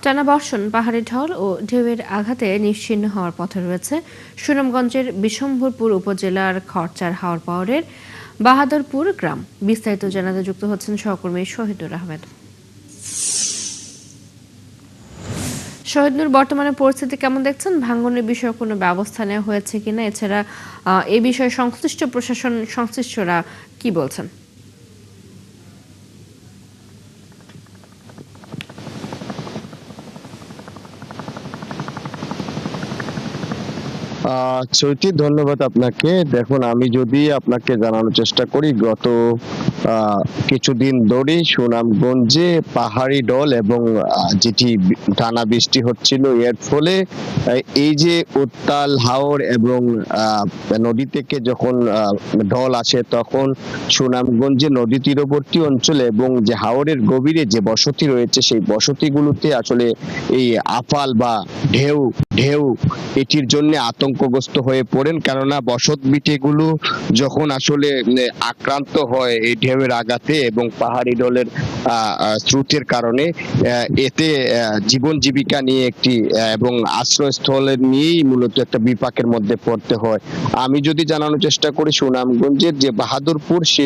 টানা বর্ষণ, পাহাড়ি ঢল ও ঢেউয়ের আঘাতে নিশ্চিহ্ন হওয়ার পথে রয়েছে সুনামগঞ্জের বিশম্ভরপুর উপজেলার খরচার হাওর পাওয়ারের বাহাদুরপুর গ্রাম। বিস্তারিত জানাতে যুক্ত হচ্ছেন সহকর্মী শহীদুর আহমেদ। শহীদুর, বর্তমানে পরিস্থিতি কেমন দেখছেন? ভাঙনের বিষয়ে কোনো ব্যবস্থা নেওয়া হয়েছে কিনা? এছাড়া এ বিষয়ে সংশ্লিষ্ট প্রশাসন সংশ্লিষ্টরা কি বলছেন? চৈতি, ধন্যবাদ আপনাকে। দেখুন, আমি যদি আপনাকে জানানোর চেষ্টা করি, গত কিছুদিন ধরেই সুনামগঞ্জে পাহাড়ি ঢল এবং যেটি টানা বৃষ্টি হচ্ছিল, এর ফলে এই যে উত্তাল হাওর এবং নদী থেকে যখন ঢল আসে, তখন সুনামগঞ্জে নদী তীরবর্তী অঞ্চলে এবং যে হাওরের গভীরে যে বসতি রয়েছে, সেই বসতিগুলোতে আসলে এই আফাল বা ঢেউ ঢেউ এটির জন্য আতঙ্কগ্রস্ত হয়ে পড়েন। কেননা বসত ভিটেগুলো যখন আসলে আক্রান্ত হয় এই ঢেউয়ের আঘাতে এবং পাহাড়ি ঢলের স্রোতের কারণে, এতে জীবন জীবিকা নিয়ে একটি এবং আশ্রয়স্থলের নিয়েই মূলত একটা বিপাকের মধ্যে পড়তে হয়। আমি যদি জানানোর চেষ্টা করি, সুনামগঞ্জের যে বাহাদুরপুর, সে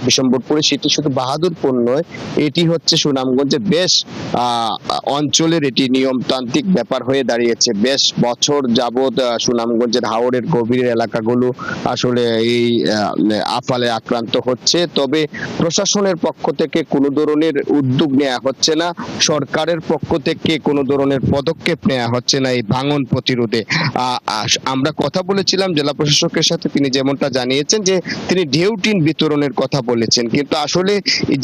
বিশম্বরপুরে, সেটি শুধু বাহাদুরপুর নয়, এটি হচ্ছে সুনামগঞ্জের বেশ অঞ্চলের এটি নিয়মতান্ত্রিক ব্যাপার হয়ে দাঁড়িয়েছে। বেশ বছর যাবৎ সুনামগঞ্জের হাওরের গভীর এলাকাগুলো আসলে এই আফালে আক্রান্ত হচ্ছে। তবে প্রশাসনের পক্ষ থেকে কোনো ধরনের উদ্যোগ নেওয়া হচ্ছে না, সরকারের পক্ষ থেকে কোনো ধরনের পদক্ষেপ নেওয়া হচ্ছে না এই ভাঙন প্রতিরোধে। আমরা কথা বলেছিলাম জেলা প্রশাসকের সাথে, তিনি যেমনটা জানিয়েছেন যে তিনি ঢেউ টিন বিতরণের কথা বলেছেন, কিন্তু আসলে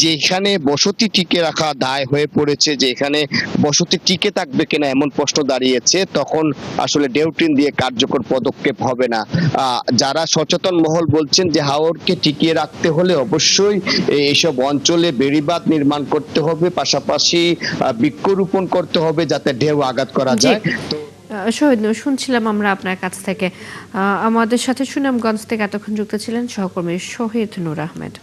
যেখানে বসতি টিকে রাখা দায় হয়ে পড়েছে, যে এখানে বসতি টিকে থাকবে কিনা এমন প্রশ্ন দাঁড়িয়েছে, তখন আসলে ঢেউ টিন দিয়ে কার্যকর পদক্ষেপ হবে না। যারা সচেতন মহল বলছেন যে হাওরকে টিকিয়ে রাখতে হলে অবশ্যই এইসব অঞ্চলে বেড়িবাঁধ নির্মাণ করতে হবে, পাশাপাশি বৃক্ষরোপণ করতে হবে যাতে ঢেউ আঘাত করা যায়। শহীদ, শুনছিলাম আমরা আপনার কাছ থেকে। আমাদের সাথে সুনামগঞ্জ থেকে এতক্ষণ যুক্ত ছিলেন সহকর্মী শহীদ নূর আহমেদ।